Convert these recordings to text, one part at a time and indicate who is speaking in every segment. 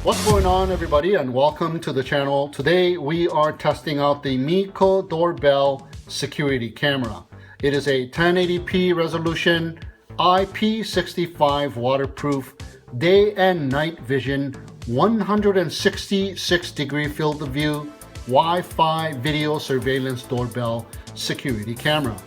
Speaker 1: What's going on, everybody, and welcome to the channel. Today we are testing out the MECO Doorbell security camera. It is a 1080p resolution, IP65 waterproof, day and night vision, 166 degree field of view, Wi-Fi video surveillance doorbell security camera.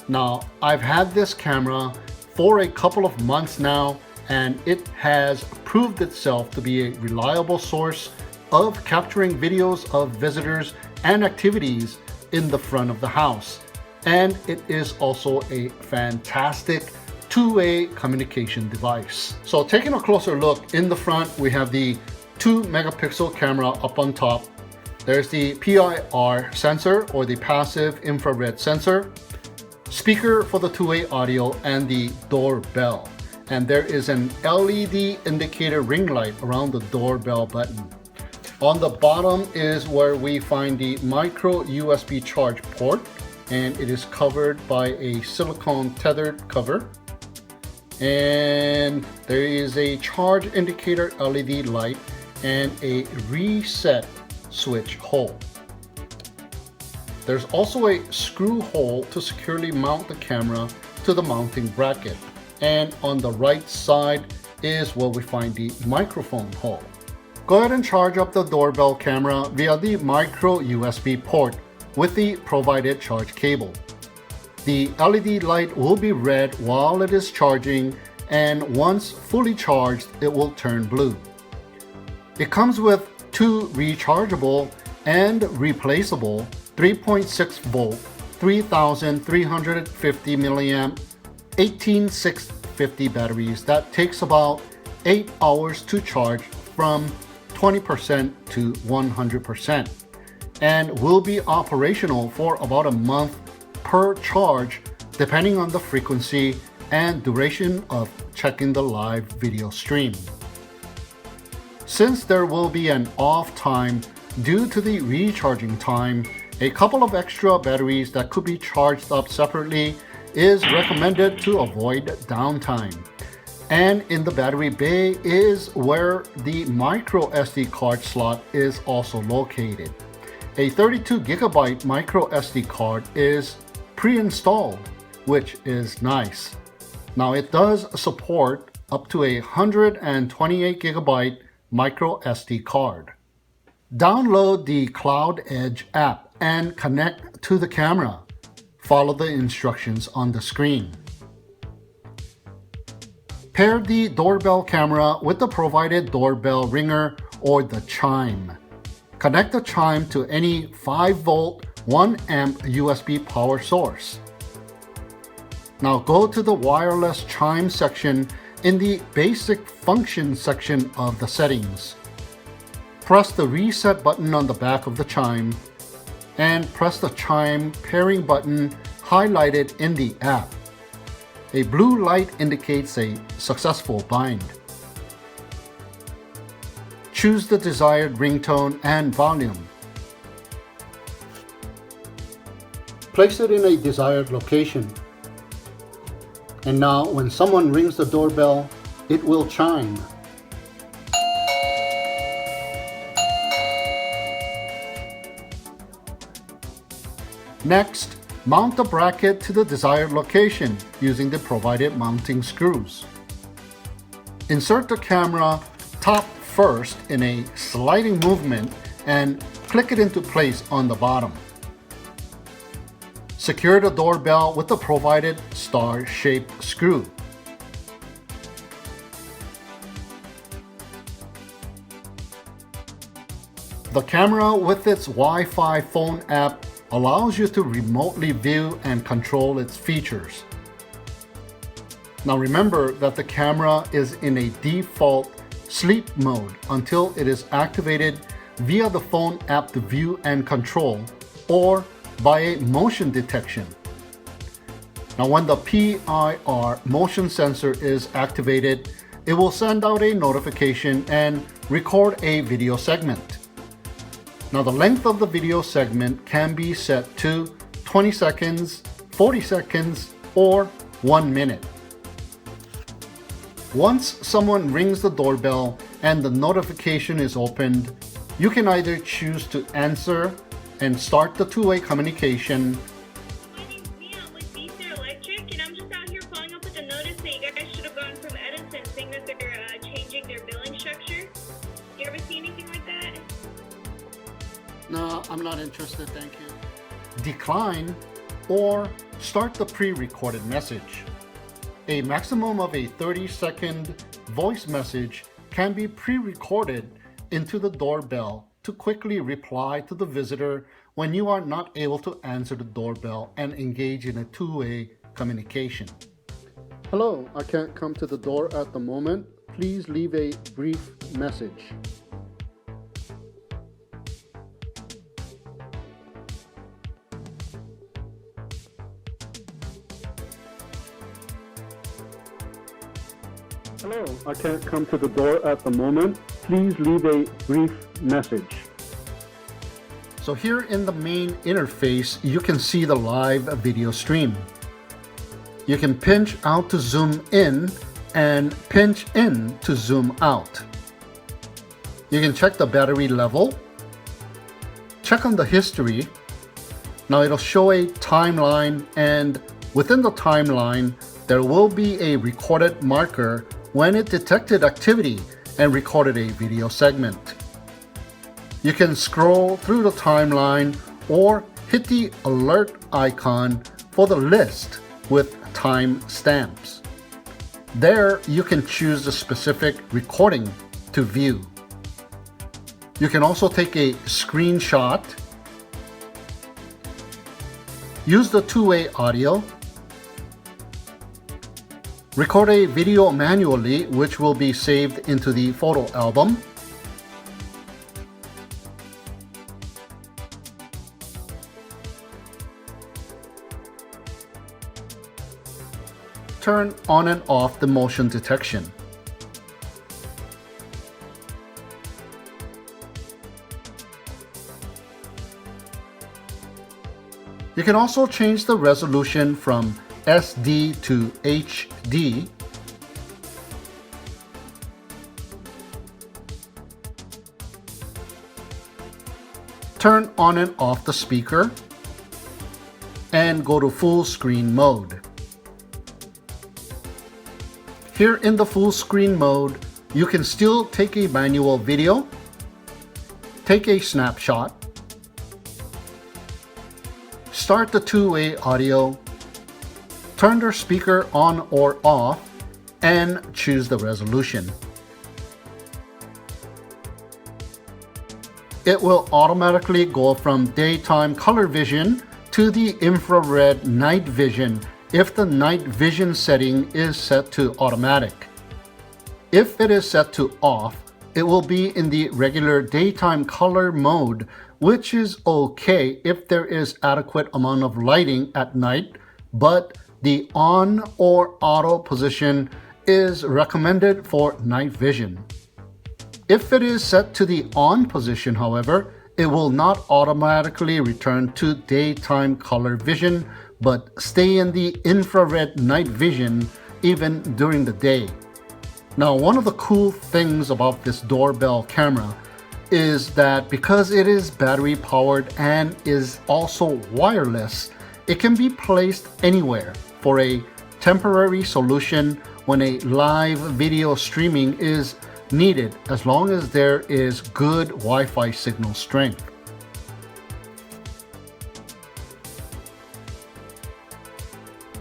Speaker 1: Now, I've had this camera for a couple of months now, and it has proved itself to be a reliable source of capturing videos of visitors and activities in the front of the house. And it is also a fantastic two-way communication device. So taking a closer look, in the front we have the 2 megapixel camera up on top. There's the PIR sensor, or the passive infrared sensor, speaker for the two-way audio, and the doorbell. And there is an LED indicator ring light around the doorbell button. On the bottom is where we find the micro USB charge port, and it is covered by a silicone tethered cover. And there is a charge indicator LED light and a reset switch hole. There's also a screw hole to securely mount the camera to the mounting bracket. And on the right side is where we find the microphone hole. Go ahead and charge up the doorbell camera via the micro USB port with the provided charge cable. The LED light will be red while it is charging, and once fully charged, it will turn blue. It comes with 2 rechargeable and replaceable 3.6 volt, 3350 milliamp 18650 batteries that takes about 8 hours to charge from 20% to 100%, and will be operational for about a month per charge, depending on the frequency and duration of checking the live video stream. Since there will be an off time due to the recharging time, a couple of extra batteries that could be charged up separately is recommended to avoid downtime. And in the battery bay is where the micro SD card slot is also located. A 32 gigabyte micro SD card is pre-installed, which is nice. Now, it does support up to a 128 gigabyte micro SD card. Download the Cloud Edge app and connect to the camera. Follow the instructions on the screen. Pair the doorbell camera with the provided doorbell ringer or the chime. Connect the chime to any 5 volt 1 amp USB power source. Now go to the wireless chime section in the basic function section of the settings. Press the reset button on the back of the chime and press the chime pairing button highlighted in the app. A blue light indicates a successful bind. Choose the desired ringtone and volume. Place it in a desired location. And now when someone rings the doorbell, it will chime. Next, mount the bracket to the desired location using the provided mounting screws. Insert the camera top first in a sliding movement and click it into place on the bottom. Secure the doorbell with the provided star-shaped screw. The camera with its Wi-Fi phone app allows you to remotely view and control its features. Now remember that the camera is in a default sleep mode until it is activated via the phone app to view and control, or by a motion detection. Now when the PIR motion sensor is activated, it will send out a notification and record a video segment. Now the length of the video segment can be set to 20 seconds, 40 seconds, or 1 minute. Once someone rings the doorbell, and the notification is opened, you can either choose to answer and start the two-way communication.
Speaker 2: My name's Mia. I'm with Beitian Electric, and I'm just out here following up with a notice that you guys should have gone from Edison, saying that they're changing their billing structure. You ever see anything like that?
Speaker 1: No, I'm not interested, thank you. Decline or start the pre-recorded message. A maximum of a 30-second voice message can be pre-recorded into the doorbell to quickly reply to the visitor when you are not able to answer the doorbell and engage in a two-way communication. Hello, I can't come to the door at the moment. Please leave a brief message. Hello, I can't come to the door at the moment. Please leave a brief message. So here in the main interface, you can see the live video stream. You can pinch out to zoom in and pinch in to zoom out. You can check the battery level, check on the history. Now it'll show a timeline, and within the timeline, there will be a recorded marker when it detected activity and recorded a video segment. You can scroll through the timeline or hit the alert icon for the list with time stamps. There you can choose the specific recording to view. You can also take a screenshot, use the two-way audio, record a video manually, which will be saved into the photo album. Turn on and off the motion detection. You can also change the resolution from SD to HD. Turn on and off the speaker and go to full screen mode. Here in the full screen mode, you can still take a manual video, take a snapshot, start the two-way audio, turn the speaker on or off, and choose the resolution. It will automatically go from daytime color vision to the infrared night vision if the night vision setting is set to automatic. If it is set to off, it will be in the regular daytime color mode, which is okay if there is adequate amount of lighting at night, but the on or auto position is recommended for night vision. If it is set to the on position, however, it will not automatically return to daytime color vision, but stay in the infrared night vision even during the day. Now, one of the cool things about this doorbell camera is that because it is battery powered and is also wireless, it can be placed anywhere for a temporary solution when a live video streaming is needed, as long as there is good Wi-Fi signal strength.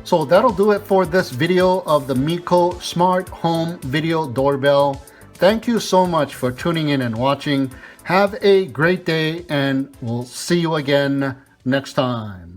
Speaker 1: So that'll do it for this video of the MECO Smart Home Video Doorbell. Thank you so much for tuning in and watching. Have a great day, and we'll see you again next time.